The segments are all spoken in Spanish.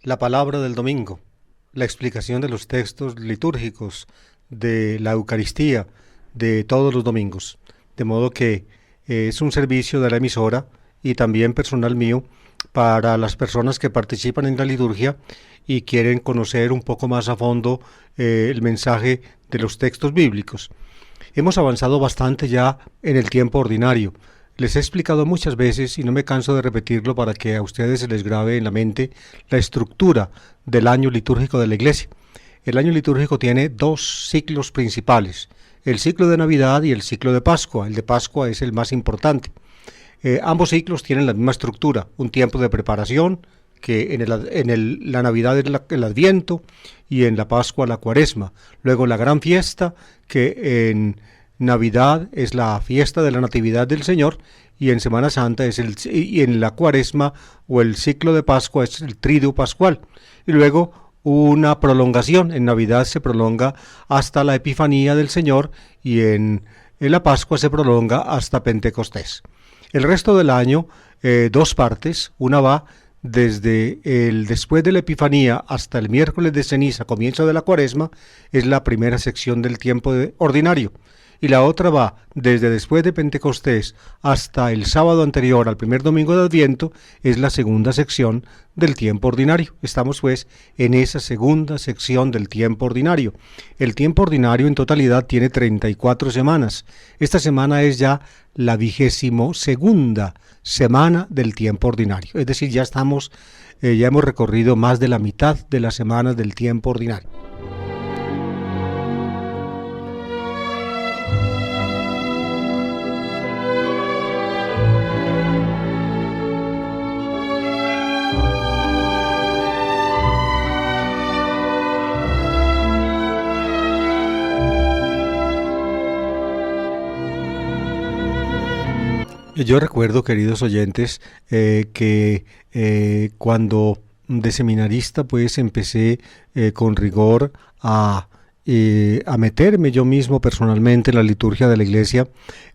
La palabra del domingo, la explicación de los textos litúrgicos de la Eucaristía de todos los domingos. De modo que es un servicio de la emisora y también personal mío para las personas que participan en la liturgia y quieren conocer un poco más a fondo el mensaje de los textos bíblicos. Hemos avanzado bastante ya en el tiempo ordinario. Les he explicado muchas veces y no me canso de repetirlo para que a ustedes se les grabe en la mente la estructura del año litúrgico de la Iglesia. El año litúrgico tiene dos ciclos principales, el ciclo de Navidad y el ciclo de Pascua. El de Pascua es el más importante. Ambos ciclos tienen la misma estructura, un tiempo de preparación, que la Navidad es el Adviento y en la Pascua la Cuaresma. Luego la gran fiesta, que en Navidad es la fiesta de la Natividad del Señor y en Semana Santa y en la Cuaresma o el ciclo de Pascua es el Triduo Pascual. Y luego una prolongación, en Navidad se prolonga hasta la Epifanía del Señor y en la Pascua se prolonga hasta Pentecostés. El resto del año, dos partes, una va desde el después de la Epifanía hasta el miércoles de ceniza, comienzo de la Cuaresma, es la primera sección del tiempo ordinario, y la otra va desde después de Pentecostés hasta el sábado anterior al primer domingo de Adviento, es la segunda sección del tiempo ordinario. Estamos pues en esa segunda sección del tiempo ordinario. El tiempo ordinario en totalidad tiene 34 semanas. Esta semana es ya la 22ª semana del tiempo ordinario. Es decir, ya hemos recorrido más de la mitad de las semanas del tiempo ordinario. Yo recuerdo, queridos oyentes, que cuando de seminarista pues empecé con rigor a meterme yo mismo personalmente en la liturgia de la Iglesia,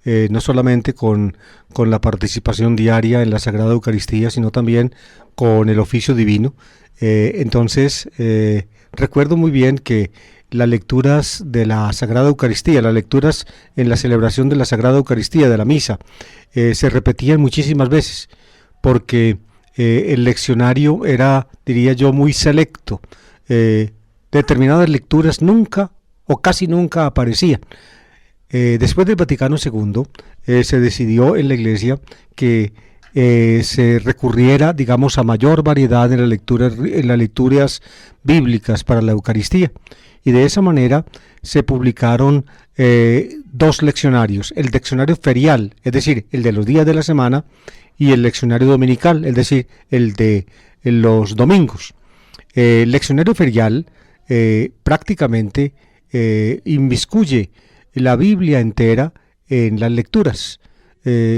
no solamente con la participación diaria en la Sagrada Eucaristía, sino también con el oficio divino. Entonces, recuerdo muy bien que las lecturas de la Sagrada Eucaristía, las lecturas en la celebración de la Sagrada Eucaristía, de la misa, se repetían muchísimas veces, porque el leccionario era, diría yo, muy selecto. Determinadas lecturas nunca o casi nunca aparecían. Después del Vaticano II, se decidió en la Iglesia que se recurriera, digamos, a mayor variedad en las lecturas bíblicas para la Eucaristía. Y de esa manera se publicaron dos leccionarios, el leccionario ferial, es decir, el de los días de la semana, y el leccionario dominical, es decir, el de los domingos. El leccionario ferial prácticamente inmiscuye la Biblia entera en las lecturas.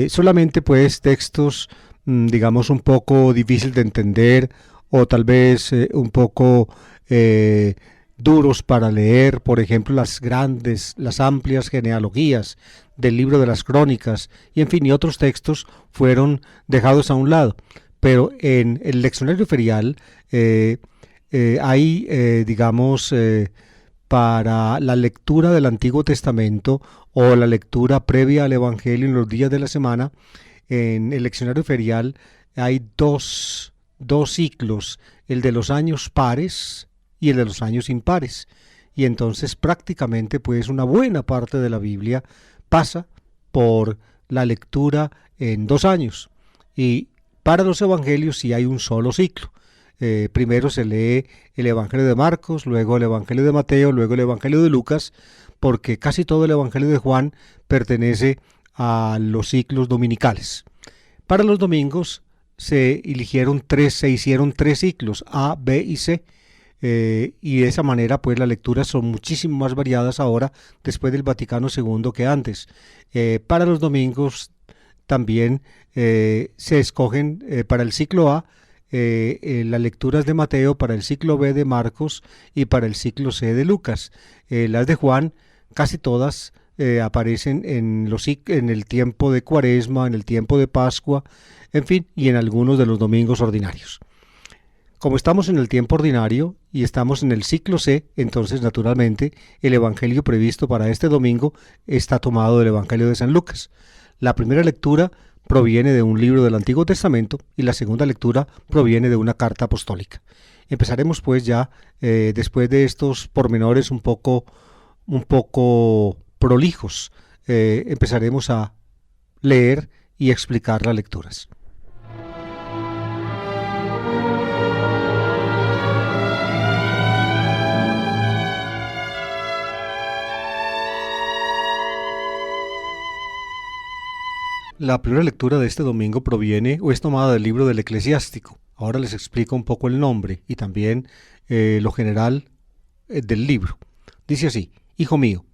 Solamente pues textos, digamos, un poco difícil de entender o tal vez un poco duros para leer, por ejemplo, las amplias genealogías del libro de las Crónicas y en fin, y otros textos fueron dejados a un lado. Pero en el leccionario ferial hay, digamos, para la lectura del Antiguo Testamento o la lectura previa al Evangelio en los días de la semana, en el leccionario ferial hay dos ciclos, el de los años pares y el de los años impares. Y entonces prácticamente pues una buena parte de la Biblia pasa por la lectura en 2 años. Y para los evangelios sí hay un solo ciclo. Primero se lee el Evangelio de Marcos, luego el Evangelio de Mateo, luego el Evangelio de Lucas, porque casi todo el Evangelio de Juan pertenece a los ciclos dominicales. Para los domingos se hicieron 3 ciclos, A, B y C, y de esa manera pues las lecturas son muchísimo más variadas ahora después del Vaticano II que antes. Para los domingos también se escogen para el ciclo A las lecturas de Mateo, para el ciclo B de Marcos y para el ciclo C de Lucas. Las de Juan casi todas aparecen en el tiempo de Cuaresma, en el tiempo de Pascua, en fin, y en algunos de los domingos ordinarios. Como estamos en el tiempo ordinario y estamos en el ciclo C, entonces naturalmente el evangelio previsto para este domingo está tomado del Evangelio de San Lucas. La primera lectura proviene de un libro del Antiguo Testamento y la segunda lectura proviene de una carta apostólica. Empezaremos pues ya, después de estos pormenores un poco prolijos, empezaremos a leer y explicar las lecturas. La primera lectura de este domingo proviene o es tomada del libro del Eclesiástico. Ahora les explico un poco el nombre y también lo general del libro. Dice así: Hijo mío,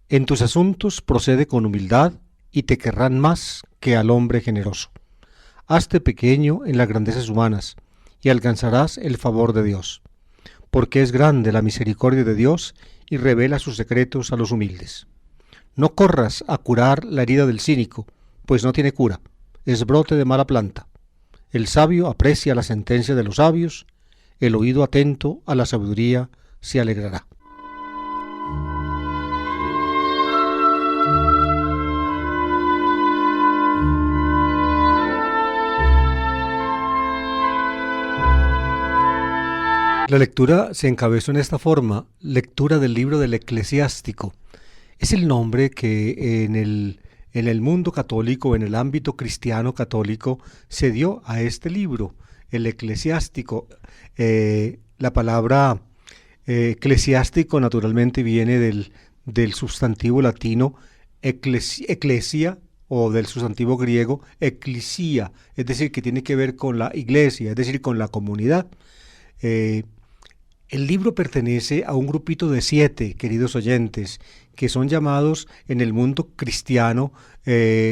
en tus asuntos procede con humildad y te querrán más que al hombre generoso. Hazte pequeño en las grandezas humanas y alcanzarás el favor de Dios, porque es grande la misericordia de Dios y revela sus secretos a los humildes. No corras a curar la herida del cínico, pues no tiene cura, es brote de mala planta. El sabio aprecia la sentencia de los sabios, el oído atento a la sabiduría se alegrará. La lectura se encabezó en esta forma: lectura del libro del Eclesiástico. Es el nombre que en el mundo católico, en el ámbito cristiano católico, se dio a este libro, el Eclesiástico. La palabra eclesiástico naturalmente viene del sustantivo latino ecclesia, o del sustantivo griego ecclesia, es decir, que tiene que ver con la iglesia, es decir, con la comunidad. El libro pertenece a un grupito de 7, queridos oyentes, que son llamados en el mundo cristiano,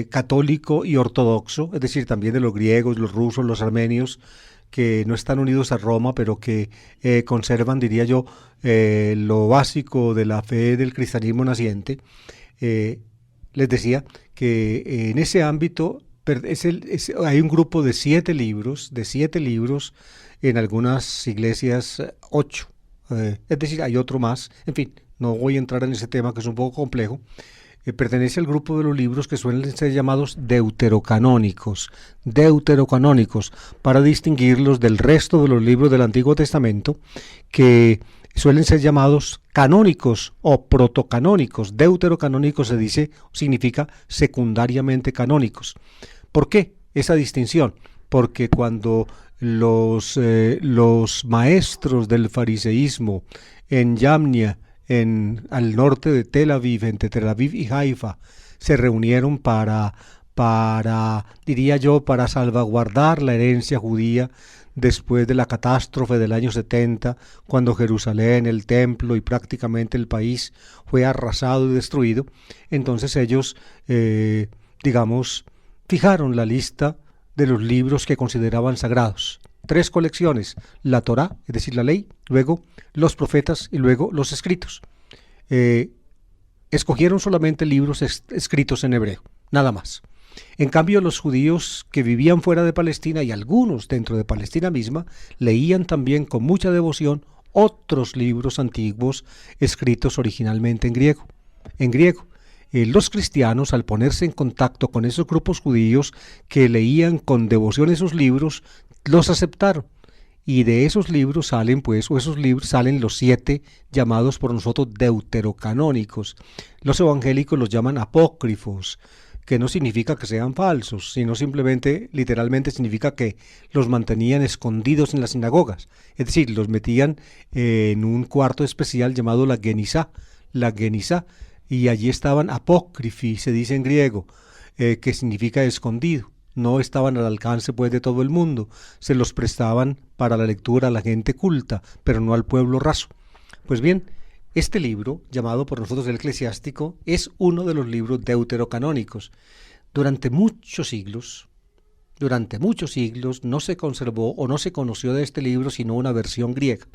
católico y ortodoxo, es decir, también de los griegos, los rusos, los armenios, que no están unidos a Roma, pero que conservan, diría yo, lo básico de la fe del cristianismo naciente. Les decía que en ese ámbito hay un grupo de 7 libros, en algunas iglesias 8, es decir, hay otro más. En fin, no voy a entrar en ese tema que es un poco complejo. Pertenece al grupo de los libros que suelen ser llamados deuterocanónicos, para distinguirlos del resto de los libros del Antiguo Testamento, que suelen ser llamados canónicos o protocanónicos. Deuterocanónicos significa secundariamente canónicos. ¿Por qué esa distinción? Porque cuando los maestros del fariseísmo en Yamnia, al norte de Tel Aviv, entre Tel Aviv y Haifa, se reunieron para salvaguardar la herencia judía después de la catástrofe del año 70, cuando Jerusalén, el templo y prácticamente el país fue arrasado y destruido. Entonces ellos, fijaron la lista de los libros que consideraban sagrados. 3 colecciones: la Torá, es decir, la ley, luego los profetas y luego los escritos. Escogieron solamente libros escritos en hebreo, nada más. En cambio, los judíos que vivían fuera de Palestina y algunos dentro de Palestina misma leían también con mucha devoción otros libros antiguos escritos originalmente en griego. Los cristianos, al ponerse en contacto con esos grupos judíos que leían con devoción esos libros, los aceptaron. Y de esos libros salen los 7 llamados por nosotros deuterocanónicos. Los evangélicos los llaman apócrifos, que no significa que sean falsos, sino simplemente, literalmente significa que los mantenían escondidos en las sinagogas. Es decir, los metían en un cuarto especial llamado la Genizá, y allí estaban apócrifi, se dice en griego, que significa escondido. No estaban al alcance pues de todo el mundo, se los prestaban para la lectura a la gente culta, pero no al pueblo raso. Pues bien, este libro, llamado por nosotros el Eclesiástico, es uno de los libros deuterocanónicos. Durante muchos siglos no se conservó o no se conoció de este libro sino una versión griega,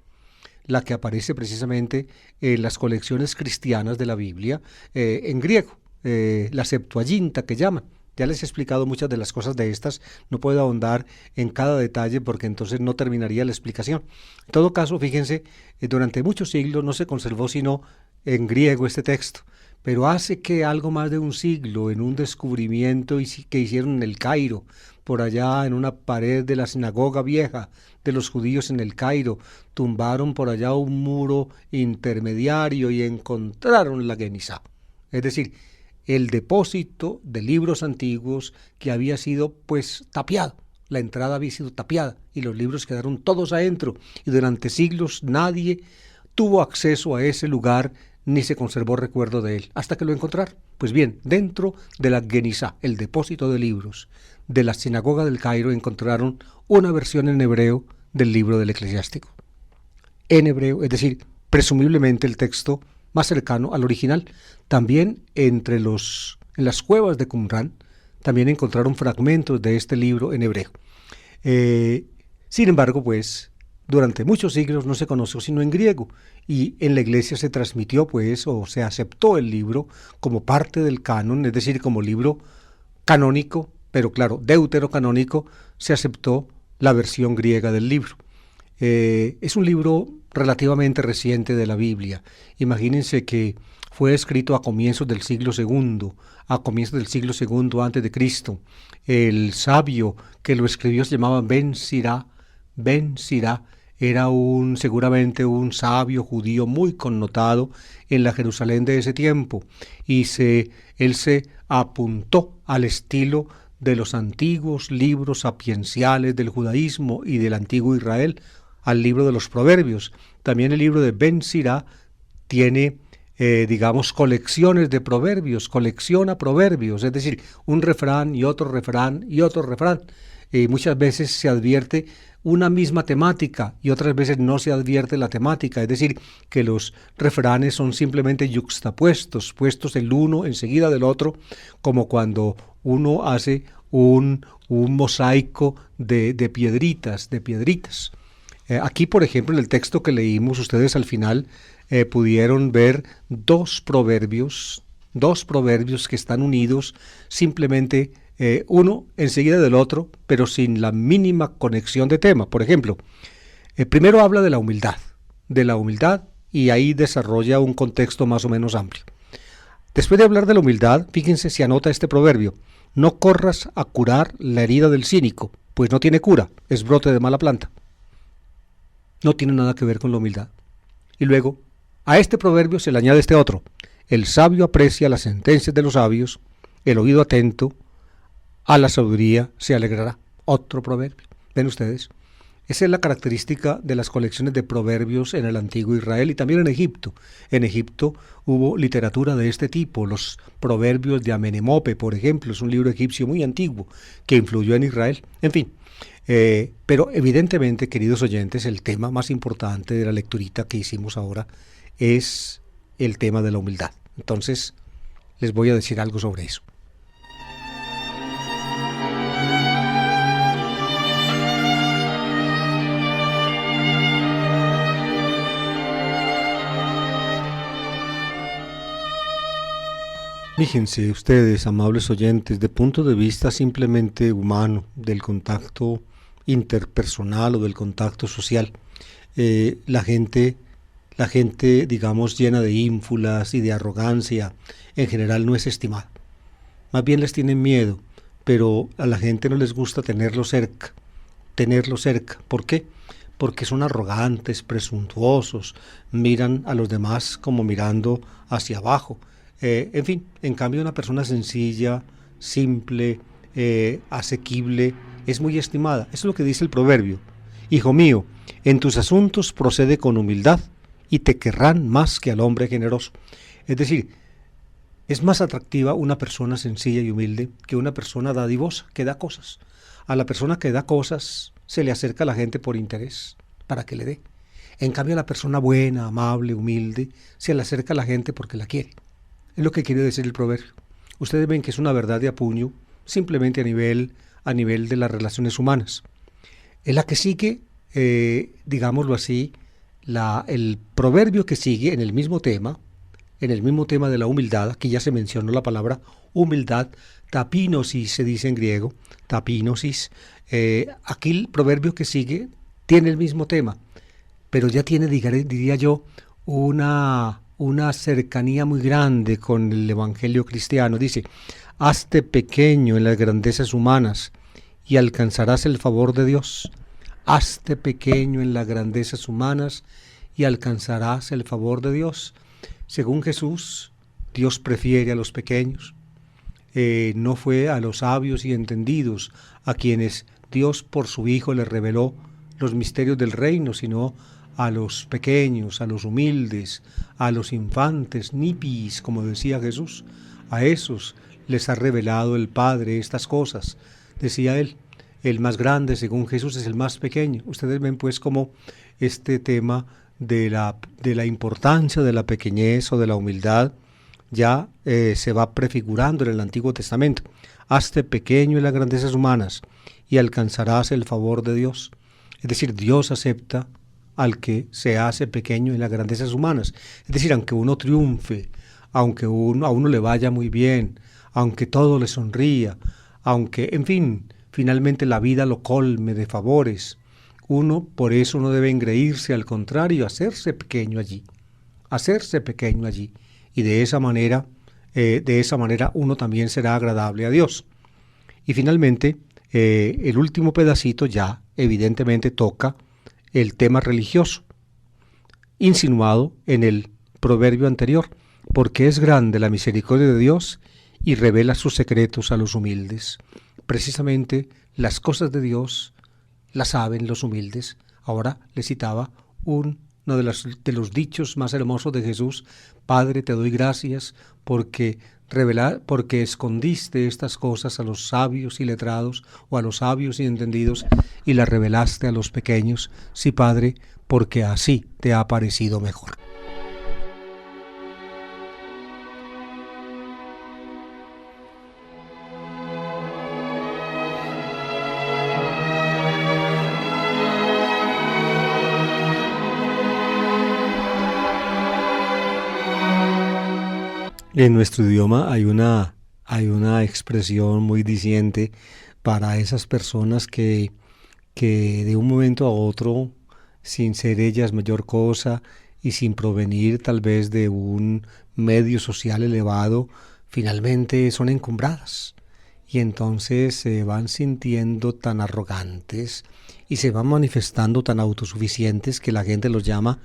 la que aparece precisamente en las colecciones cristianas de la Biblia en griego, la Septuaginta que llaman. Ya les he explicado muchas de las cosas de estas, no puedo ahondar en cada detalle porque entonces no terminaría la explicación. En todo caso, fíjense, durante muchos siglos no se conservó sino en griego este texto, pero hace que algo más de un siglo, en un descubrimiento que hicieron en el Cairo, por allá en una pared de la sinagoga vieja de los judíos en el Cairo, tumbaron por allá un muro intermediario y encontraron la Genisá. Es decir, el depósito de libros antiguos que había sido pues tapiado. La entrada había sido tapiada y los libros quedaron todos adentro y durante siglos nadie tuvo acceso a ese lugar ni se conservó recuerdo de él, hasta que lo encontraron. Pues bien, dentro de la Genisá, el depósito de libros de la sinagoga del Cairo, encontraron una versión en hebreo del libro del Eclesiástico. En hebreo, es decir, presumiblemente el texto más cercano al original. También en las cuevas de Qumrán, también encontraron fragmentos de este libro en hebreo. Sin embargo, pues, durante muchos siglos no se conoció sino en griego, y en la iglesia se transmitió, pues, o se aceptó el libro como parte del canon, es decir, como libro canónico, pero claro, deuterocanónico, se aceptó la versión griega del libro. Es un libro relativamente reciente de la Biblia. Imagínense que fue escrito a comienzos del siglo II, antes de Cristo. El sabio que lo escribió se llamaba Ben Sirá. Ben Sirá era seguramente un sabio judío muy connotado en la Jerusalén de ese tiempo, y él se apuntó al estilo de los antiguos libros sapienciales del judaísmo y del antiguo Israel, al libro de los Proverbios. También el libro de Ben Sirá tiene, colecciones de proverbios, colecciona proverbios, es decir, un refrán y otro refrán y otro refrán. Muchas veces se advierte una misma temática y otras veces no se advierte la temática, es decir, que los refranes son simplemente yuxtapuestos, puestos el uno enseguida del otro, como cuando uno hace un mosaico de piedritas. Aquí, por ejemplo, en el texto que leímos, ustedes al final pudieron ver dos proverbios que están unidos simplemente uno enseguida del otro, pero sin la mínima conexión de tema. Por ejemplo, primero habla de la humildad, y ahí desarrolla un contexto más o menos amplio. Después de hablar de la humildad, fíjense si anota este proverbio: no corras a curar la herida del cínico, pues no tiene cura, es brote de mala planta. No tiene nada que ver con la humildad. Y luego, a este proverbio se le añade este otro: el sabio aprecia las sentencias de los sabios, el oído atento a la sabiduría se alegrará. Otro proverbio. ¿Ven ustedes? Esa es la característica de las colecciones de proverbios en el antiguo Israel y también en Egipto. En Egipto hubo literatura de este tipo. Los proverbios de Amenemope, por ejemplo, es un libro egipcio muy antiguo que influyó en Israel. En fin, pero evidentemente, queridos oyentes, el tema más importante de la lecturita que hicimos ahora es el tema de la humildad. Entonces, les voy a decir algo sobre eso. Fíjense ustedes, amables oyentes, de punto de vista simplemente humano, del contacto interpersonal o del contacto social, la gente, digamos, llena de ínfulas y de arrogancia, en general no es estimada. Más bien les tienen miedo, pero a la gente no les gusta tenerlo cerca. ¿Por qué? Porque son arrogantes, presuntuosos, miran a los demás como mirando hacia abajo. En fin, en cambio una persona sencilla, simple, asequible, es muy estimada. Eso es lo que dice el proverbio. Hijo mío, en tus asuntos procede con humildad y te querrán más que al hombre generoso. Es decir, es más atractiva una persona sencilla y humilde que una persona dadivosa, que da cosas. A la persona que da cosas se le acerca a la gente por interés, para que le dé. En cambio, a la persona buena, amable, humilde, se le acerca a la gente porque la quiere. Es lo que quiere decir el proverbio. Ustedes ven que es una verdad de apuño, simplemente a nivel de las relaciones humanas. En la que sigue, digámoslo así, el proverbio que sigue en el mismo tema de la humildad, aquí ya se mencionó la palabra humildad, tapinosis se dice en griego, tapinosis. Aquí el proverbio que sigue tiene el mismo tema, pero ya tiene, diría yo, una cercanía muy grande con el evangelio cristiano. Dice, hazte pequeño en las grandezas humanas y alcanzarás el favor de Dios. Hazte pequeño en las grandezas humanas y alcanzarás el favor de Dios. Según Jesús, Dios prefiere a los pequeños. No fue a los sabios y entendidos a quienes Dios por su Hijo les reveló los misterios del reino, sino a los pequeños, a los humildes, a los infantes, nipis, como decía Jesús. A esos les ha revelado el Padre estas cosas. Decía él, el más grande según Jesús es el más pequeño. Ustedes ven pues como este tema de la importancia de la pequeñez o de la humildad ya se va prefigurando en el Antiguo Testamento. Hazte pequeño en las grandezas humanas y alcanzarás el favor de Dios. Es decir, Dios acepta al que se hace pequeño en las grandezas humanas. Es decir, aunque uno triunfe, aunque a uno le vaya muy bien, aunque todo le sonría, aunque, en fin, finalmente la vida lo colme de favores, por eso no debe engreírse, al contrario, hacerse pequeño allí, y de esa manera uno también será agradable a Dios. Y finalmente, el último pedacito ya evidentemente toca el tema religioso, insinuado en el proverbio anterior, porque es grande la misericordia de Dios y revela sus secretos a los humildes. Precisamente las cosas de Dios las saben los humildes. Ahora le citaba uno de los dichos más hermosos de Jesús: Padre, te doy gracias porque escondiste estas cosas a los sabios y letrados, o a los sabios y entendidos, y las revelaste a los pequeños. Sí, Padre, porque así te ha parecido mejor. En nuestro idioma hay una expresión muy diciente para esas personas que de un momento a otro, sin ser ellas mayor cosa y sin provenir tal vez de un medio social elevado, finalmente son encumbradas. Y entonces se van sintiendo tan arrogantes y se van manifestando tan autosuficientes que la gente los llama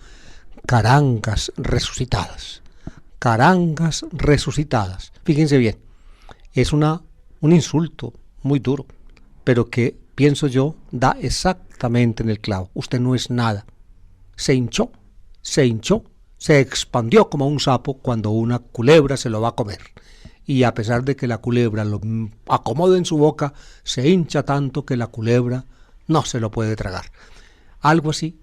carangas resucitadas. Carangas resucitadas. Fíjense bien, es un insulto muy duro, pero que, pienso yo, da exactamente en el clavo. Usted no es nada. Se hinchó, se expandió como un sapo cuando una culebra se lo va a comer. Y a pesar de que la culebra lo acomode en su boca, se hincha tanto que la culebra no se lo puede tragar. Algo así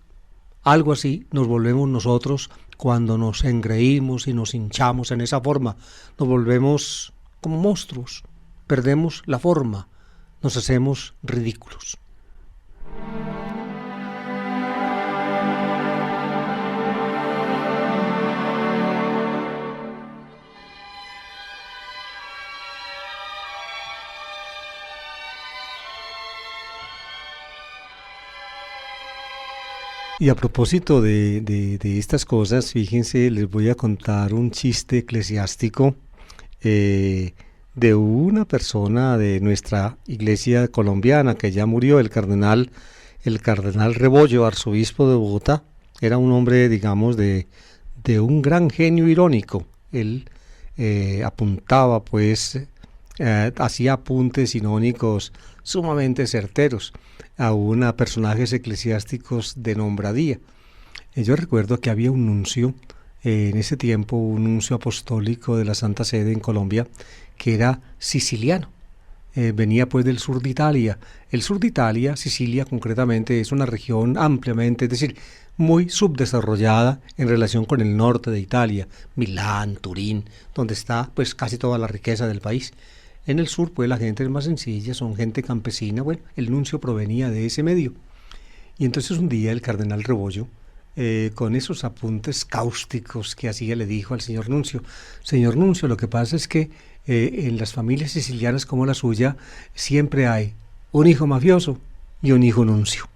nos volvemos nosotros cuando nos engreímos y nos hinchamos en esa forma. Nos volvemos como monstruos, perdemos la forma, nos hacemos ridículos. Y a propósito de estas cosas, fíjense, les voy a contar un chiste eclesiástico de una persona de nuestra iglesia colombiana que ya murió, el cardenal Rebollo, arzobispo de Bogotá. Era un hombre, digamos, de un gran genio irónico. Él apuntaba, pues, hacía apuntes irónicos sumamente certeros a personajes eclesiásticos de nombradía. Yo recuerdo que había un nuncio, en ese tiempo un nuncio apostólico de la Santa Sede en Colombia, que era siciliano. Venía pues del sur de Italia. El sur de Italia, Sicilia concretamente, es una región ampliamente, es decir, muy subdesarrollada en relación con el norte de Italia, Milán, Turín, donde está pues casi toda la riqueza del país. En el sur, pues la gente es más sencilla, son gente campesina. Bueno, el nuncio provenía de ese medio. Y entonces un día el cardenal Rebollo con esos apuntes cáusticos que hacía, le dijo al señor Nuncio: señor Nuncio, lo que pasa es que en las familias sicilianas como la suya siempre hay un hijo mafioso y un hijo nuncio.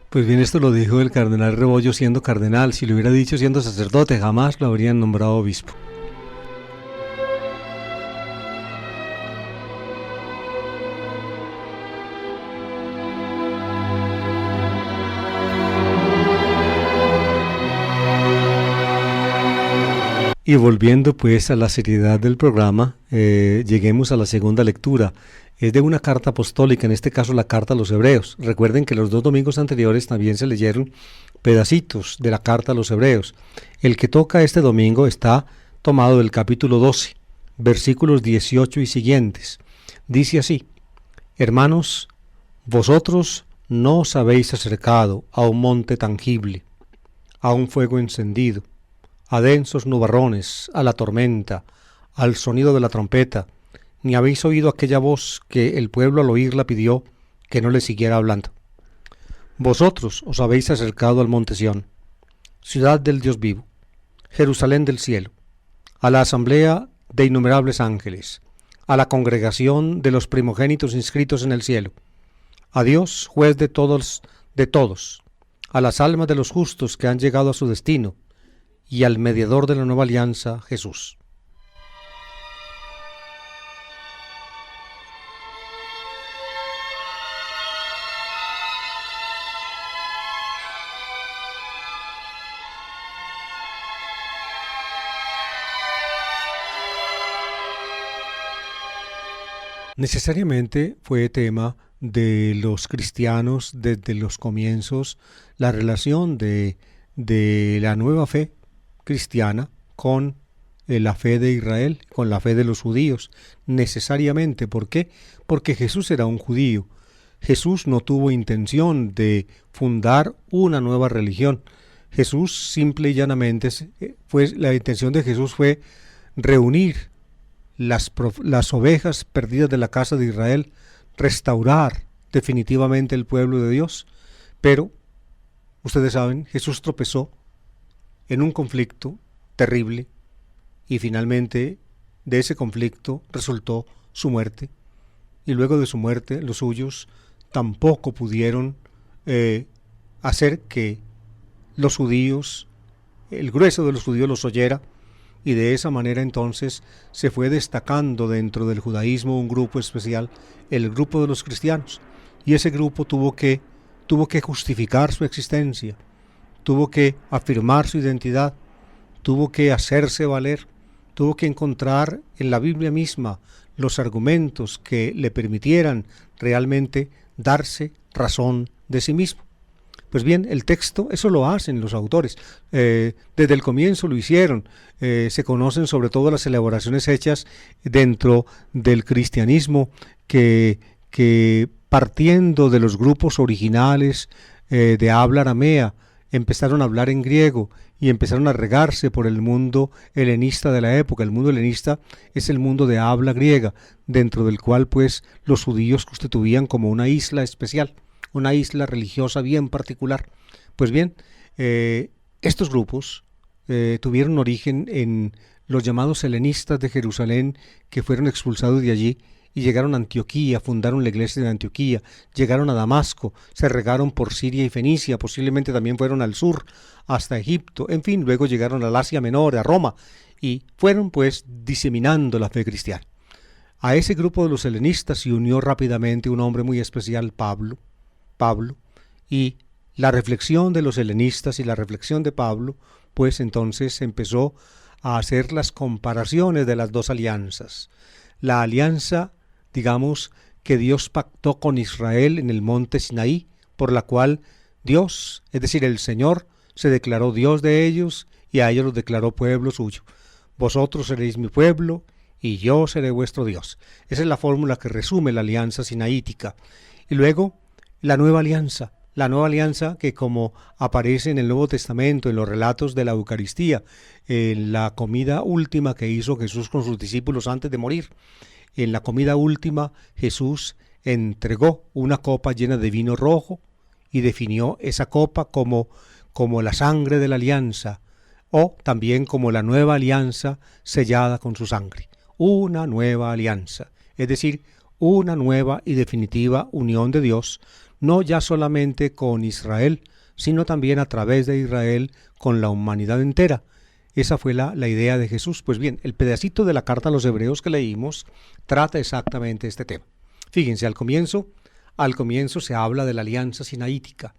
Pues bien, esto lo dijo el cardenal Rebollo siendo cardenal. Si lo hubiera dicho siendo sacerdote, jamás lo habrían nombrado obispo. Y volviendo pues a la seriedad del programa, lleguemos a la segunda lectura. Es de una carta apostólica, en este caso la carta a los Hebreos. Recuerden que los 2 domingos anteriores también se leyeron pedacitos de la carta a los Hebreos. El que toca este domingo está tomado del capítulo 12, versículos 18 y siguientes. Dice así: hermanos, vosotros no os habéis acercado a un monte tangible, a un fuego encendido, a densos nubarrones, a la tormenta, al sonido de la trompeta, ni habéis oído aquella voz que el pueblo al oírla pidió que no le siguiera hablando. Vosotros os habéis acercado al monte Sión, ciudad del Dios vivo, Jerusalén del cielo, a la asamblea de innumerables ángeles, a la congregación de los primogénitos inscritos en el cielo, a Dios, juez de todos, a las almas de los justos que han llegado a su destino, y al mediador de la nueva alianza, Jesús. Necesariamente fue tema de los cristianos desde los comienzos la relación de la nueva fe cristiana con la fe de Israel, con la fe de los judíos. Necesariamente, ¿por qué? Porque Jesús era un judío. Jesús no tuvo intención de fundar una nueva religión. Jesús simple y llanamente la intención de Jesús fue reunir las ovejas perdidas de la casa de Israel, restaurar definitivamente el pueblo de Dios. Pero, ustedes saben, Jesús tropezó en un conflicto terrible y finalmente de ese conflicto resultó su muerte. Y luego de su muerte, los suyos tampoco pudieron hacer que los judíos, el grueso de los judíos los oyera, y de esa manera entonces se fue destacando dentro del judaísmo un grupo especial, el grupo de los cristianos, y ese grupo tuvo que justificar su existencia, tuvo que afirmar su identidad, tuvo que hacerse valer, tuvo que encontrar en la Biblia misma los argumentos que le permitieran realmente darse razón de sí mismo. Pues bien, el texto, eso lo hacen los autores, desde el comienzo lo hicieron, se conocen sobre todo las elaboraciones hechas dentro del cristianismo que partiendo de los grupos originales de habla aramea, empezaron a hablar en griego y empezaron a regarse por el mundo helenista de la época. El mundo helenista es el mundo de habla griega, dentro del cual pues los judíos constituían como una isla especial, una isla religiosa bien particular. Pues bien, estos grupos tuvieron origen en los llamados helenistas de Jerusalén, que fueron expulsados de allí y llegaron a Antioquía, fundaron la iglesia de Antioquía, llegaron a Damasco, se regaron por Siria y Fenicia, posiblemente también fueron al sur, hasta Egipto, en fin, luego llegaron al Asia Menor, a Roma, y fueron pues diseminando la fe cristiana. A ese grupo de los helenistas se unió rápidamente un hombre muy especial, Pablo, y la reflexión de los helenistas y la reflexión de Pablo, pues entonces empezó a hacer las comparaciones de las dos alianzas. La alianza, digamos, que Dios pactó con Israel en el monte Sinaí, por la cual Dios, es decir, el Señor, se declaró Dios de ellos y a ellos los declaró pueblo suyo. Vosotros seréis mi pueblo y yo seré vuestro Dios. Esa es la fórmula que resume la alianza sinaítica. Y luego, la nueva alianza, La nueva alianza que, como aparece en el Nuevo Testamento, en los relatos de la Eucaristía, en la comida última que hizo Jesús con sus discípulos antes de morir. En la comida última Jesús entregó una copa llena de vino rojo y definió esa copa como la sangre de la alianza, o también como la nueva alianza sellada con su sangre. Una nueva alianza, es decir, una nueva y definitiva unión de Dios, no ya solamente con Israel, sino también a través de Israel con la humanidad entera. Esa fue la idea de Jesús. Pues bien, el pedacito de la carta a los Hebreos que leímos trata exactamente este tema. Fíjense, al comienzo se habla de la alianza sinaítica.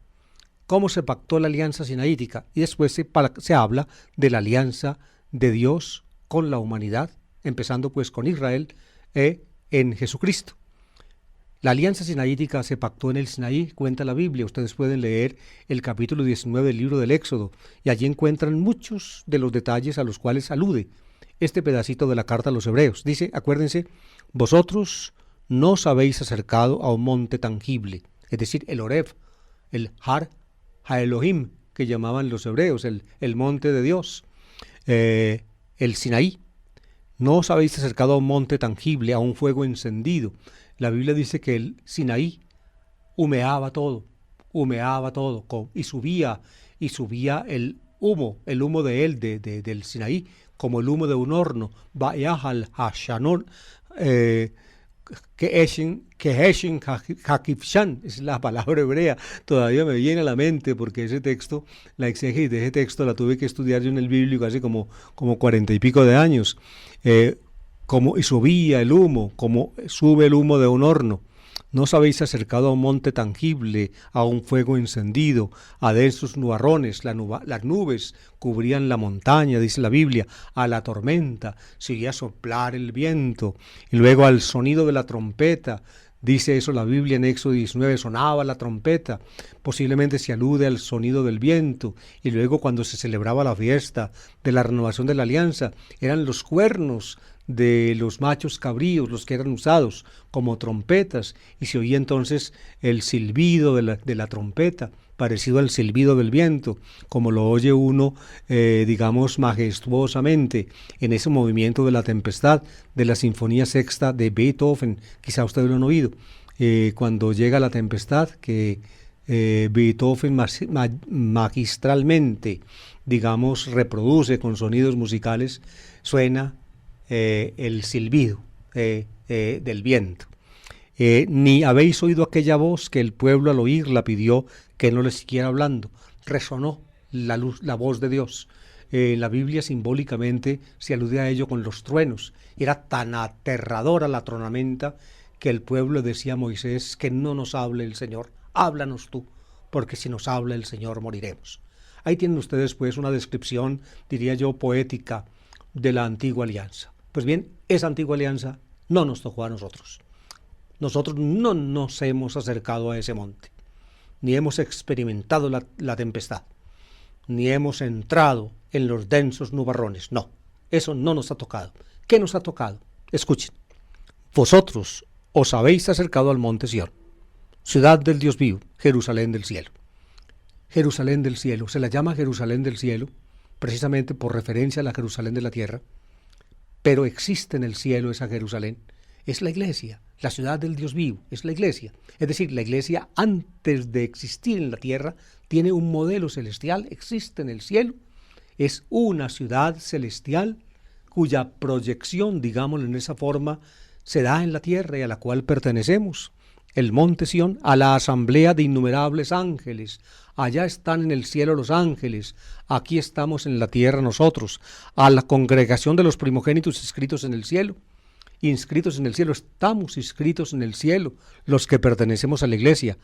¿Cómo se pactó la alianza sinaítica? Y después se habla de la alianza de Dios con la humanidad, empezando pues con Israel en Jesucristo. La alianza sinaítica se pactó en el Sinaí, cuenta la Biblia. Ustedes pueden leer el capítulo 19 del libro del Éxodo y allí encuentran muchos de los detalles a los cuales alude este pedacito de la carta a los Hebreos. Dice, acuérdense, vosotros no os habéis acercado a un monte tangible, es decir, el Horeb, el Har HaElohim, que llamaban los hebreos, el monte de Dios, el Sinaí. No os habéis acercado a un monte tangible, a un fuego encendido. La Biblia dice que el Sinaí humeaba todo, y subía el humo de él, del Sinaí, como el humo de un horno. Vayahal Hashanor, Keheshin Hakifshan, es la palabra hebrea, todavía me viene a la mente porque ese texto, la exégesis de ese texto la tuve que estudiar yo en el bíblico hace como 40 y pico de años. Y subía el humo, como sube el humo de un horno. No os habéis acercado a un monte tangible, a un fuego encendido, a densos nubarrones, las nubes cubrían la montaña, dice la Biblia, a la tormenta, seguía soplar el viento, y luego al sonido de la trompeta, dice eso la Biblia en Éxodo 19, sonaba la trompeta, posiblemente se alude al sonido del viento, y luego cuando se celebraba la fiesta de la renovación de la alianza, eran los cuernos de los machos cabríos los que eran usados como trompetas, y se oía entonces el silbido de la trompeta, parecido al silbido del viento, como lo oye uno, digamos, majestuosamente en ese movimiento de la tempestad de la Sinfonía Sexta de Beethoven. Quizá ustedes lo han oído, cuando llega la tempestad, que Beethoven magistralmente, digamos, reproduce con sonidos musicales, suena el silbido del viento. Ni habéis oído aquella voz que el pueblo al oírla pidió que no le siguiera hablando. Resonó la voz de Dios. La Biblia simbólicamente se alude a ello con los truenos. Era tan aterradora la tormenta que el pueblo decía a Moisés, que no nos hable el Señor, háblanos tú, porque si nos habla el Señor moriremos. Ahí tienen ustedes pues una descripción, diría yo, poética de la antigua alianza. Pues bien, esa antigua alianza no nos tocó a nosotros. Nosotros no nos hemos acercado a ese monte, ni hemos experimentado la tempestad, ni hemos entrado en los densos nubarrones. No, eso no nos ha tocado. ¿Qué nos ha tocado? Escuchen. Vosotros os habéis acercado al monte Sión, ciudad del Dios vivo, Jerusalén del cielo. Jerusalén del cielo, se la llama Jerusalén del cielo, precisamente por referencia a la Jerusalén de la tierra, pero existe en el cielo esa Jerusalén. Es la iglesia, la ciudad del Dios vivo, es la iglesia. Es decir, la iglesia antes de existir en la tierra tiene un modelo celestial, existe en el cielo, es una ciudad celestial cuya proyección, digámoslo en esa forma, se da en la tierra y a la cual pertenecemos. El monte Sión, a la asamblea de innumerables ángeles. Allá están en el cielo los ángeles, aquí estamos en la tierra nosotros, a la congregación de los primogénitos inscritos en el cielo. Inscritos en el cielo, estamos inscritos en el cielo, los que pertenecemos a la iglesia.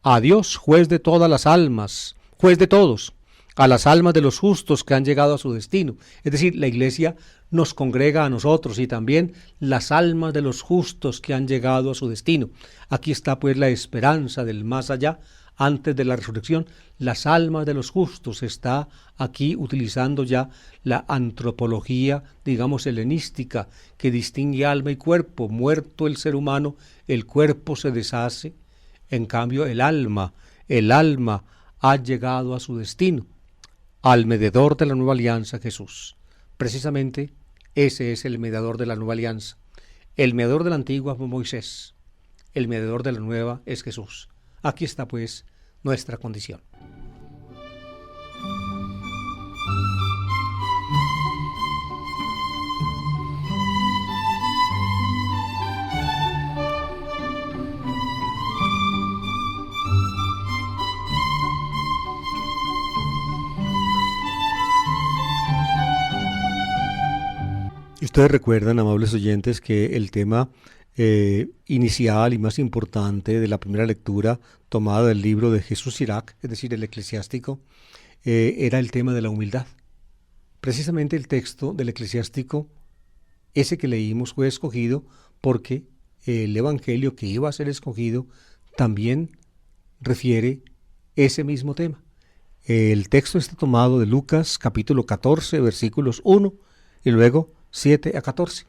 A Dios, juez de todas las almas, juez de todos, a las almas de los justos que han llegado a su destino. Es decir, la iglesia nos congrega a nosotros y también las almas de los justos que han llegado a su destino. Aquí está pues la esperanza del más allá, antes de la resurrección. Las almas de los justos, está aquí utilizando ya la antropología, digamos, helenística, que distingue alma y cuerpo. Muerto el ser humano, el cuerpo se deshace, en cambio el alma el alma ha llegado a su destino, al mediador de la nueva alianza, Jesús. Precisamente ese es el mediador de la nueva alianza. El mediador de la antigua fue Moisés, el mediador de la nueva es Jesús. Aquí está pues nuestra condición. Ustedes recuerdan, amables oyentes, que el tema inicial y más importante de la primera lectura tomada del libro de Jesús Sirac, es decir, el eclesiástico, era el tema de la humildad. Precisamente el texto del eclesiástico, ese que leímos, fue escogido porque el evangelio que iba a ser escogido también refiere ese mismo tema. El texto está tomado de Lucas capítulo 14, versículos 1 y luego 7 a 14.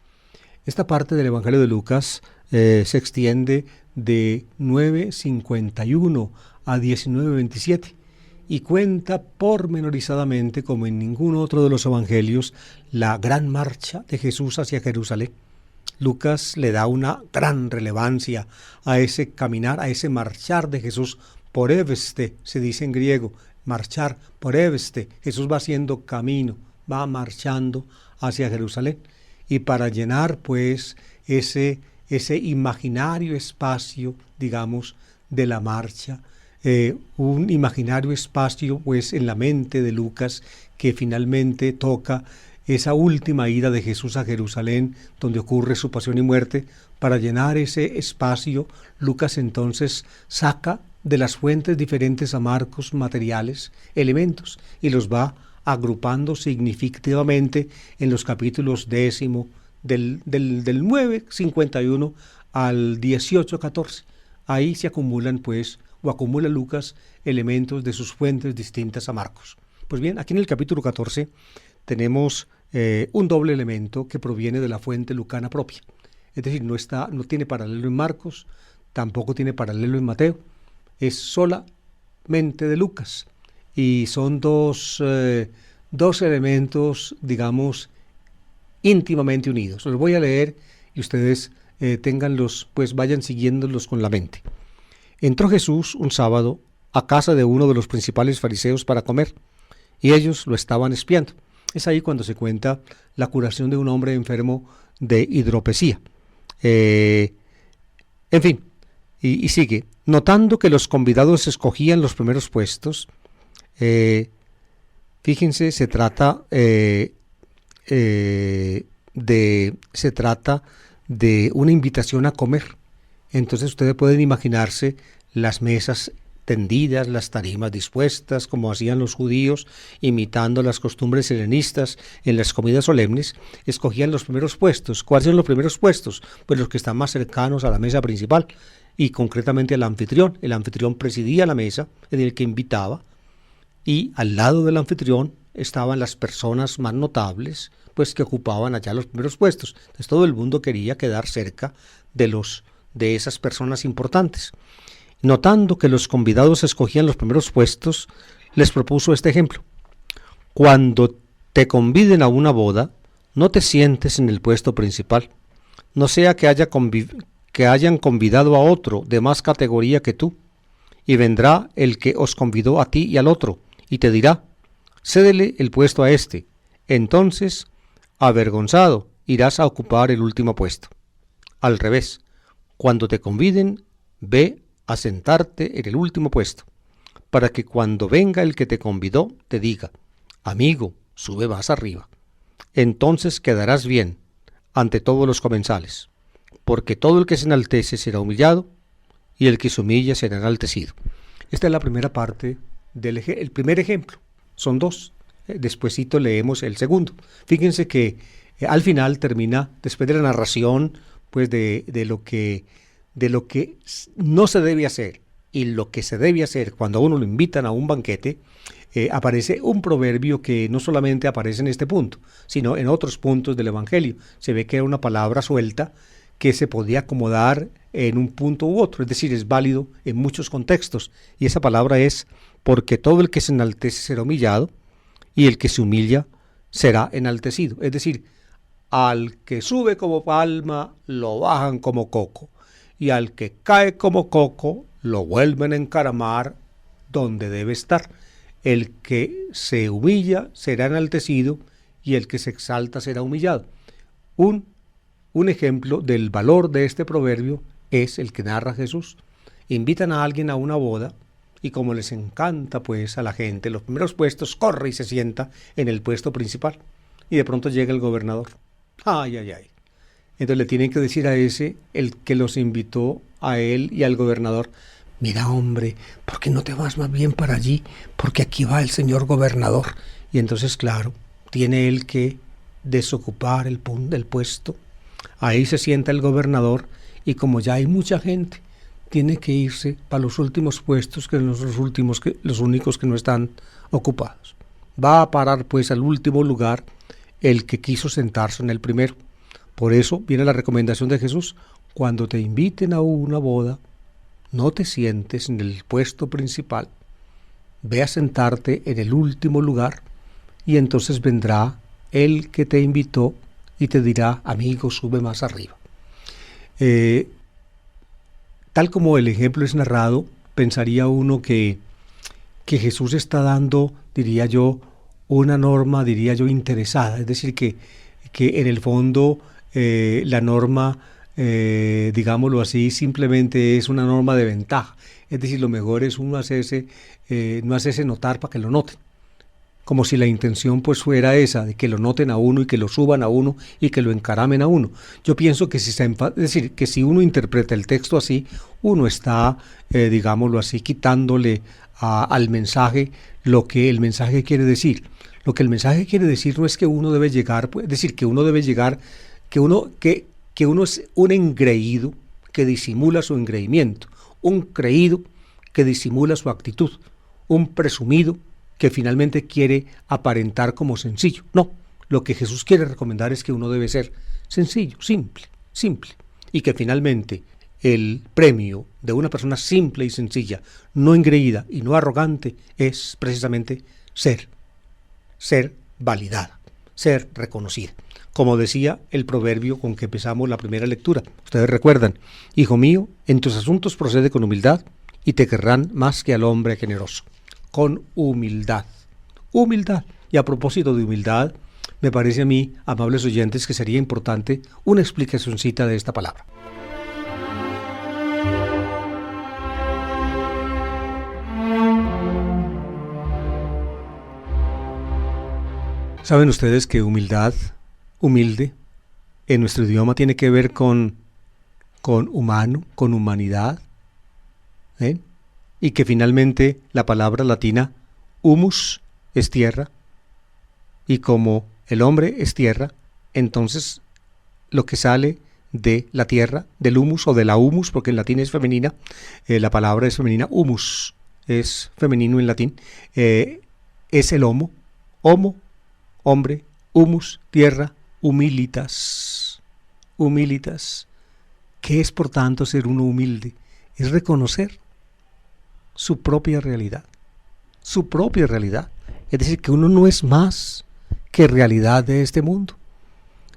Esta parte del Evangelio de Lucas se extiende de 9:51 a 19:27 y cuenta pormenorizadamente, como en ningún otro de los evangelios, la gran marcha de Jesús hacia Jerusalén. Lucas le da una gran relevancia a ese caminar, a ese marchar de Jesús por éveste, se dice en griego, marchar por éveste. Jesús va haciendo camino, va marchando hacia Jerusalén, y para llenar pues ese imaginario espacio, digamos, de la marcha, un imaginario espacio pues en la mente de Lucas que finalmente toca esa última ida de Jesús a Jerusalén, donde ocurre su pasión y muerte. Para llenar ese espacio, Lucas entonces saca de las fuentes diferentes a Marcos materiales, elementos, y los va agrupando significativamente en los capítulos 10 del 9:51 al 18:14. Ahí se acumulan pues, o acumula Lucas, elementos de sus fuentes distintas a Marcos. Pues bien, aquí en el capítulo 14 tenemos un doble elemento que proviene de la fuente lucana propia. Es decir, no tiene paralelo en Marcos, tampoco tiene paralelo en Mateo, es solamente de Lucas. Y son dos elementos, digamos, íntimamente unidos. Los voy a leer y ustedes ténganlos, pues vayan siguiéndolos con la mente. Entró Jesús un sábado a casa de uno de los principales fariseos para comer, y ellos lo estaban espiando. Es ahí cuando se cuenta la curación de un hombre enfermo de hidropesía. En fin, y sigue. Notando que los convidados escogían los primeros puestos, fíjense, se trata de una invitación a comer. Entonces ustedes pueden imaginarse las mesas tendidas, las tarimas dispuestas, como hacían los judíos, imitando las costumbres helenistas en las comidas solemnes. Escogían los primeros puestos. ¿Cuáles son los primeros puestos? Pues los que están más cercanos a la mesa principal, y concretamente al anfitrión. El anfitrión presidía la mesa, en el que invitaba, y al lado del anfitrión estaban las personas más notables, pues que ocupaban allá los primeros puestos. Entonces todo el mundo quería quedar cerca de esas personas importantes. Notando que los convidados escogían los primeros puestos, les propuso este ejemplo: cuando te conviden a una boda, no te sientes en el puesto principal, no sea que hayan convidado a otro de más categoría que tú, y vendrá el que os convidó a ti y al otro, y te dirá: cédele el puesto a este. Entonces, avergonzado, irás a ocupar el último puesto. Al revés, cuando te conviden, ve a sentarte en el último puesto, para que cuando venga el que te convidó, te diga: amigo, sube más arriba. Entonces quedarás bien ante todos los comensales, porque todo el que se enaltece será humillado, y el que se humilla será enaltecido. Esta es la primera parte el primer ejemplo. Son dos. Despuesito leemos el segundo. Fíjense que al final termina, después de la narración, pues de lo que no se debe hacer y lo que se debe hacer cuando a uno lo invitan a un banquete, aparece un proverbio que no solamente aparece en este punto, sino en otros puntos del Evangelio. Se ve que era una palabra suelta que se podía acomodar en un punto u otro, es decir, es válido en muchos contextos. Y esa palabra es: porque todo el que se enaltece será humillado, y el que se humilla será enaltecido. Es decir, al que sube como palma, lo bajan como coco, y al que cae como coco, lo vuelven a encaramar donde debe estar. El que se humilla será enaltecido, y el que se exalta será humillado. Un ejemplo del valor de este proverbio es el que narra Jesús. Invitan a alguien a una boda, y como les encanta pues a la gente los primeros puestos, corre y se sienta en el puesto principal. Y de pronto llega el gobernador. Ay, ay, ay. Entonces le tienen que decir a ese, el que los invitó a él y al gobernador: mira, hombre, ¿por qué no te vas más bien para allí? Porque aquí va el señor gobernador. Y entonces, claro, tiene él que desocupar el puesto. Ahí se sienta el gobernador, y como ya hay mucha gente, tiene que irse para los últimos puestos, que son los únicos que no están ocupados. Va a parar pues al último lugar el que quiso sentarse en el primero. Por eso viene la recomendación de Jesús: cuando te inviten a una boda, no te sientes en el puesto principal, ve a sentarte en el último lugar, y entonces vendrá el que te invitó y te dirá: amigo, sube más arriba. Tal como el ejemplo es narrado, pensaría uno que Jesús está dando, diría yo, una norma, diría yo, interesada. Es decir, que en el fondo la norma, digámoslo así, simplemente es una norma de ventaja. Es decir, lo mejor es uno no hacerse notar para que lo noten. Como si la intención pues fuera esa, de que lo noten a uno y que lo suban a uno y que lo encaramen a uno. Yo pienso que es decir, que si uno interpreta el texto así, uno está, digámoslo así, quitándole al mensaje lo que el mensaje quiere decir. Lo que el mensaje quiere decir no es que uno debe llegar, es decir, que uno debe llegar, que uno es un engreído que disimula su engreimiento, un creído que disimula su actitud, un presumido que finalmente quiere aparentar como sencillo. No, lo que Jesús quiere recomendar es que uno debe ser sencillo, simple, y que finalmente el premio de una persona simple y sencilla, no engreída y no arrogante, es precisamente ser validada, ser reconocida. Como decía el proverbio con que empezamos la primera lectura, ustedes recuerdan: hijo mío, en tus asuntos procede con humildad, y te querrán más que al hombre generoso. Con humildad. Y a propósito de humildad, me parece a mí, amables oyentes, que sería importante una explicacióncita de esta palabra. ¿Saben ustedes que humilde, en nuestro idioma tiene que ver con humano, con humanidad? Y que finalmente la palabra latina humus es tierra, y como el hombre es tierra, entonces lo que sale de la tierra, del humus o de la humus, porque en latín es femenina, la palabra es femenina, humus es femenino en latín, es el homo, hombre, humus, tierra, humilitas. ¿Qué es por tanto ser uno humilde? Es reconocer su propia realidad. Es decir, que uno no es más que realidad de este mundo.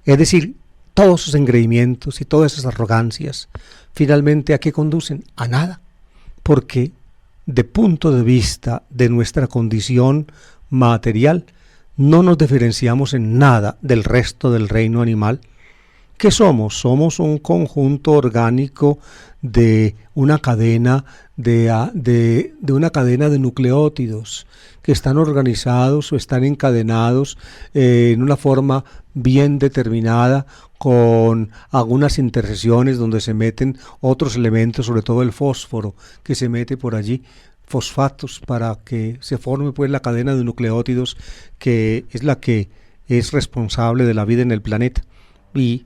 Es decir, todos sus engreimientos y todas esas arrogancias, finalmente, ¿a qué conducen? A nada. Porque de punto de vista de nuestra condición material, no nos diferenciamos en nada del resto del reino animal. ¿Qué somos? Somos un conjunto orgánico de una cadena de una cadena de nucleótidos que están organizados o están encadenados en una forma bien determinada, con algunas intersecciones donde se meten otros elementos, sobre todo el fósforo que se mete por allí, fosfatos, para que se forme pues la cadena de nucleótidos que es la que es responsable de la vida en el planeta. Y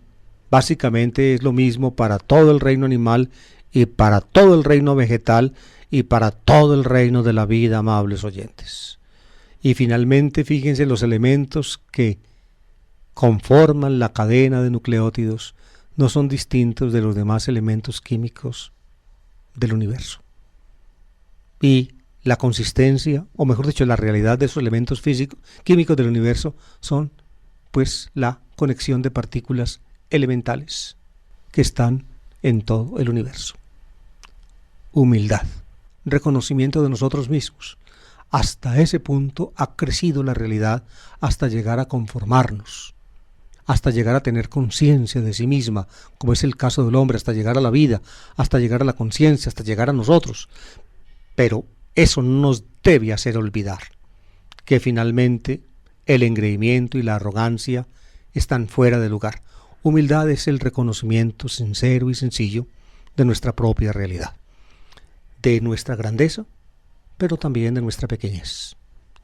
básicamente es lo mismo para todo el reino animal y para todo el reino vegetal y para todo el reino de la vida, amables oyentes. Y finalmente, fíjense los elementos que conforman la cadena de nucleótidos no son distintos de los demás elementos químicos del universo. Y la consistencia, o mejor dicho, la realidad de esos elementos químicos del universo son, pues, la conexión de partículas elementales que están en todo el universo. Humildad, reconocimiento de nosotros mismos. Hasta ese punto ha crecido la realidad, hasta llegar a conformarnos, hasta llegar a tener conciencia de sí misma, como es el caso del hombre, hasta llegar a la vida, hasta llegar a la conciencia, hasta llegar a nosotros. Pero eso no nos debe hacer olvidar que finalmente el engreimiento y la arrogancia están fuera de lugar. Humildad es el reconocimiento sincero y sencillo de nuestra propia realidad, de nuestra grandeza, pero también de nuestra pequeñez,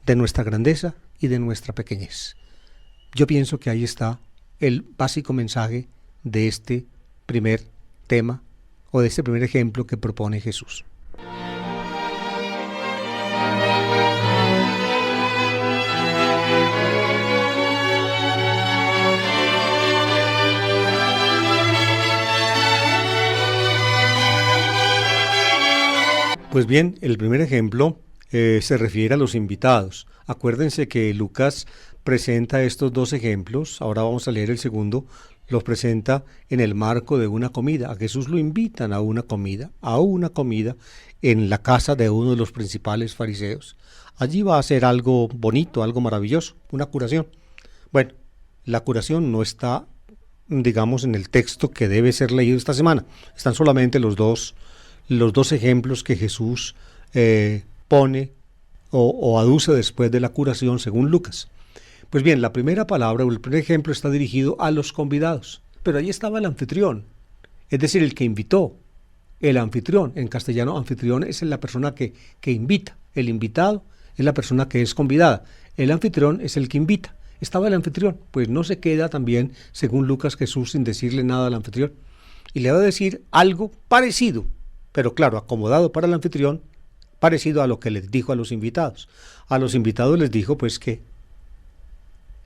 de nuestra grandeza y de nuestra pequeñez. Yo pienso que ahí está el básico mensaje de este primer tema o de este primer ejemplo que propone Jesús. Pues bien, el primer ejemplo se refiere a los invitados. Acuérdense que Lucas presenta estos dos ejemplos, ahora vamos a leer el segundo, los presenta en el marco de una comida. A Jesús lo invitan a una comida en la casa de uno de los principales fariseos. Allí va a ser algo bonito, algo maravilloso, una curación. Bueno, la curación no está, digamos, en el texto que debe ser leído esta semana. Están solamente los dos ejemplos que Jesús pone o aduce después de la curación según Lucas. Pues bien, la primera palabra o el primer ejemplo está dirigido a los convidados, pero allí estaba el anfitrión, es decir, el que invitó. El anfitrión, en castellano anfitrión es la persona que invita, el invitado es la persona que es convidada, el anfitrión es el que invita. Estaba el anfitrión, pues no se queda también, según Lucas, Jesús sin decirle nada al anfitrión, y le va a decir algo parecido, pero claro, acomodado para el anfitrión, parecido a lo que les dijo a los invitados. A los invitados les dijo pues que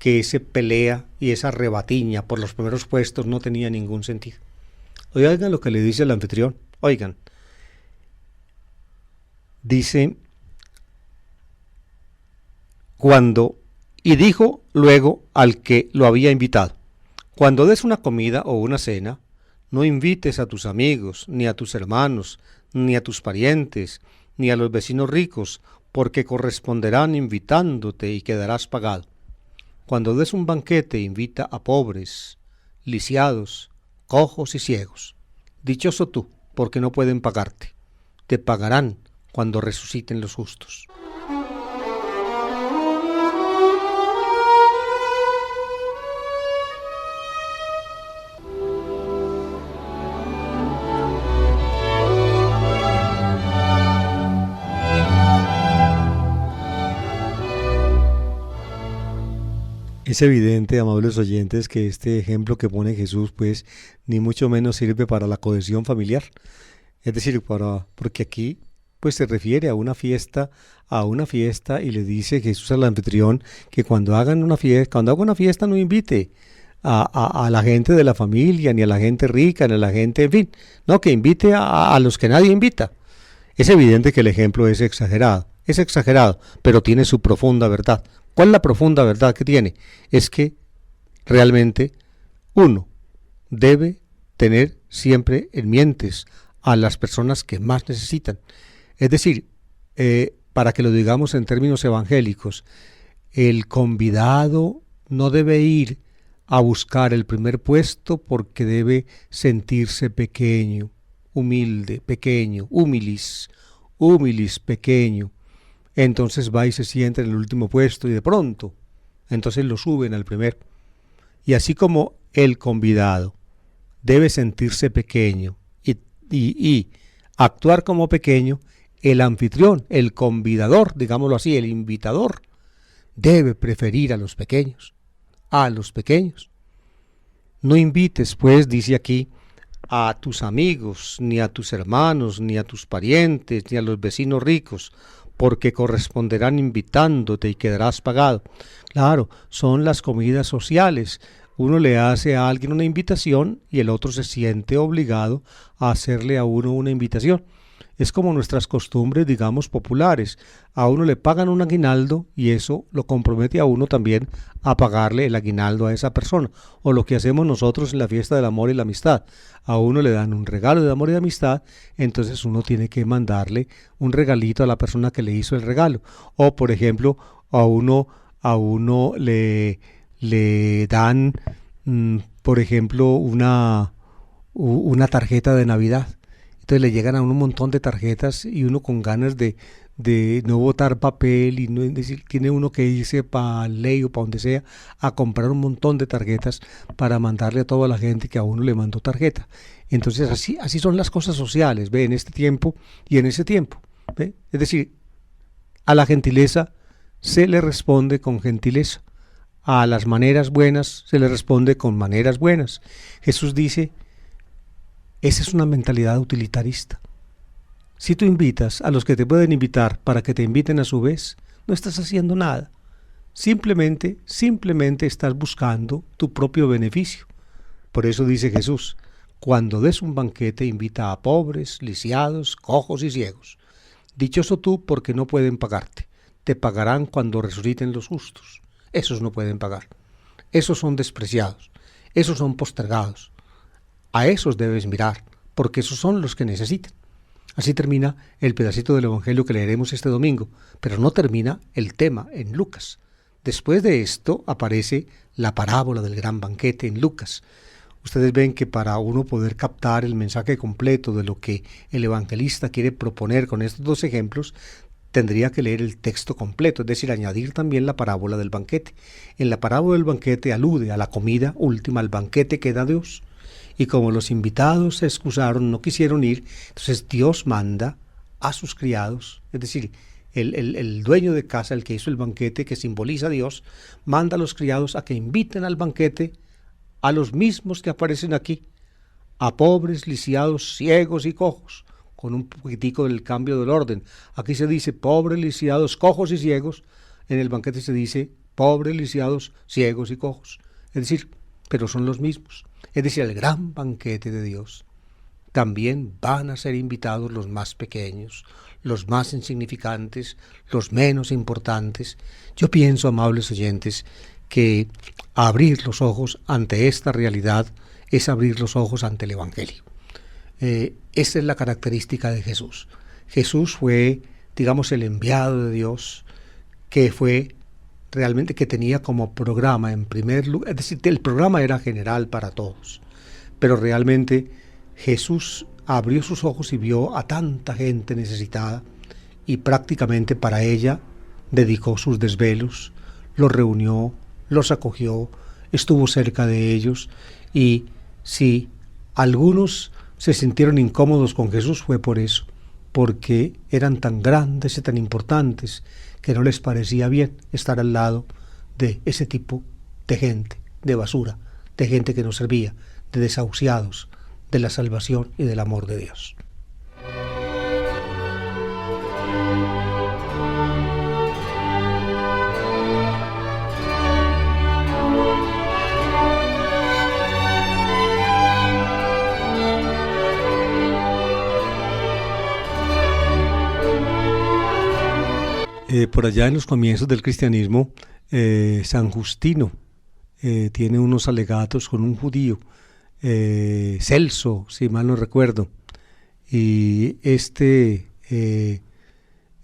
esa pelea y esa rebatiña por los primeros puestos no tenía ningún sentido. Oigan lo que le dice el anfitrión, oigan. Dice, y dijo luego al que lo había invitado, cuando des una comida o una cena, no invites a tus amigos, ni a tus hermanos, ni a tus parientes, ni a los vecinos ricos, porque corresponderán invitándote y quedarás pagado. Cuando des un banquete, invita a pobres, lisiados, cojos y ciegos. Dichoso tú, porque no pueden pagarte. Te pagarán cuando resuciten los justos. Es evidente, amables oyentes, que este ejemplo que pone Jesús, pues, ni mucho menos sirve para la cohesión familiar. Es decir, porque aquí, pues, se refiere a una fiesta y le dice Jesús al anfitrión que cuando haga una fiesta no invite a la gente de la familia, ni a la gente rica, ni a la gente, en fin, no, que invite a los que nadie invita. Es evidente que el ejemplo es exagerado, pero tiene su profunda verdad. ¿Cuál es la profunda verdad que tiene? Es que realmente uno debe tener siempre en mientes a las personas que más necesitan. Es decir, para que lo digamos en términos evangélicos, el convidado no debe ir a buscar el primer puesto porque debe sentirse pequeño, humilde, pequeño, humilis, pequeño. Entonces va y se sienta en el último puesto y de pronto, entonces lo suben al primero. Y así como el convidado debe sentirse pequeño y actuar como pequeño, el anfitrión, el convidador, digámoslo así, el invitador, debe preferir a los pequeños. No invites, pues, dice aquí, a tus amigos, ni a tus hermanos, ni a tus parientes, ni a los vecinos ricos, porque corresponderán invitándote y quedarás pagado. Claro, son las comidas sociales, Uno le hace a alguien una invitación y el otro se siente obligado a hacerle a uno una invitación. Es como nuestras costumbres, digamos, populares. A uno le pagan un aguinaldo y eso lo compromete a uno también a pagarle el aguinaldo a esa persona. O lo que hacemos nosotros en la fiesta del amor y la amistad. A uno le dan un regalo de amor y de amistad, entonces uno tiene que mandarle un regalito a la persona que le hizo el regalo. O, por ejemplo, a uno le dan, por ejemplo, una tarjeta de Navidad. Entonces le llegan a uno un montón de tarjetas y uno con ganas de no botar papel y no, es decir, tiene uno que irse para ley o para donde sea a comprar un montón de tarjetas para mandarle a toda la gente que a uno le mandó tarjeta. Entonces así son las cosas sociales, ¿ve? En este tiempo y en ese tiempo, ¿ve? Es decir, a la gentileza se le responde con gentileza. A las maneras buenas se le responde con maneras buenas. Jesús dice, esa es una mentalidad utilitarista. Si tú invitas a los que te pueden invitar para que te inviten a su vez, no estás haciendo nada. Simplemente estás buscando tu propio beneficio. Por eso dice Jesús, cuando des un banquete invita a pobres, lisiados, cojos y ciegos. Dichoso tú porque no pueden pagarte. Te pagarán cuando resuciten los justos. Esos no pueden pagar. Esos son despreciados. Esos son postergados. A esos debes mirar, porque esos son los que necesitan. Así termina el pedacito del Evangelio que leeremos este domingo, pero no termina el tema en Lucas. Después de esto aparece la parábola del gran banquete en Lucas. Ustedes ven que para uno poder captar el mensaje completo de lo que el evangelista quiere proponer con estos dos ejemplos, tendría que leer el texto completo, es decir, añadir también la parábola del banquete. En la parábola del banquete alude a la comida última, al banquete que da Dios. Y como los invitados se excusaron, no quisieron ir, entonces Dios manda a sus criados, es decir, el dueño de casa, el que hizo el banquete, que simboliza a Dios, manda a los criados a que inviten al banquete a los mismos que aparecen aquí, a pobres, lisiados, ciegos y cojos, con un poquitico del cambio del orden. Aquí se dice pobres, lisiados, cojos y ciegos, en el banquete se dice pobres, lisiados, ciegos y cojos, es decir, pero son los mismos. Es decir, el gran banquete de Dios. También van a ser invitados los más pequeños, los más insignificantes, los menos importantes. Yo pienso, amables oyentes, que abrir los ojos ante esta realidad es abrir los ojos ante el Evangelio. Esa es la característica de Jesús. Jesús fue, digamos, el enviado de Dios, que fue realmente, que tenía como programa en primer lugar, es decir, el programa era general para todos, pero realmente Jesús abrió sus ojos y vio a tanta gente necesitada y prácticamente para ella dedicó sus desvelos, los reunió, los acogió, estuvo cerca de ellos, y si algunos se sintieron incómodos con Jesús fue por eso, porque eran tan grandes y tan importantes que no les parecía bien estar al lado de ese tipo de gente, de basura, de gente que no servía, de desahuciados, de la salvación y del amor de Dios. Por allá en los comienzos del cristianismo, San Justino tiene unos alegatos con un judío, Celso, si mal no recuerdo, y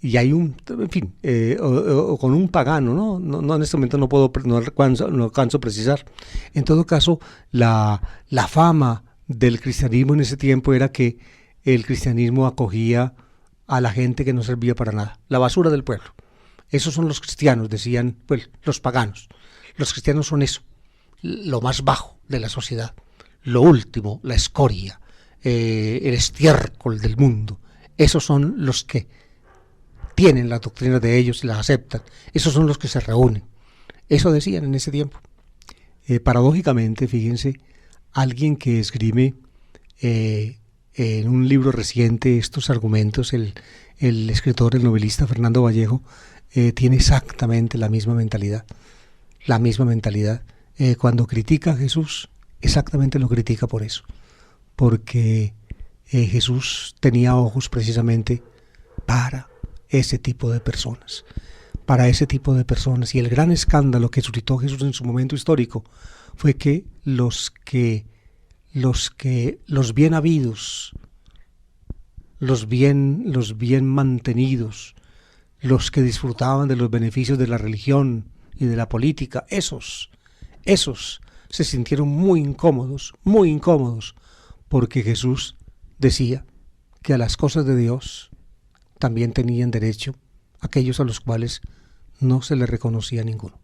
y hay en fin, o con un pagano, no en este momento no alcanzo a precisar. En todo caso, la fama del cristianismo en ese tiempo era que el cristianismo acogía a la gente que no servía para nada, la basura del pueblo. Esos son los cristianos, decían pues, los paganos. Los cristianos son eso, lo más bajo de la sociedad, lo último, la escoria, el estiércol del mundo. Esos son los que tienen la doctrina de ellos y la aceptan. Esos son los que se reúnen. Eso decían en ese tiempo. Paradójicamente, fíjense, alguien que esgrime en un libro reciente estos argumentos, el escritor, el novelista Fernando Vallejo, tiene exactamente la misma mentalidad. cuando critica a Jesús, exactamente lo critica por eso, porque Jesús tenía ojos precisamente para ese tipo de personas, y el gran escándalo que suscitó Jesús en su momento histórico fue que los bien habidos, los bien mantenidos, los que disfrutaban de los beneficios de la religión y de la política, esos se sintieron muy incómodos, porque Jesús decía que a las cosas de Dios también tenían derecho aquellos a los cuales no se les reconocía ninguno.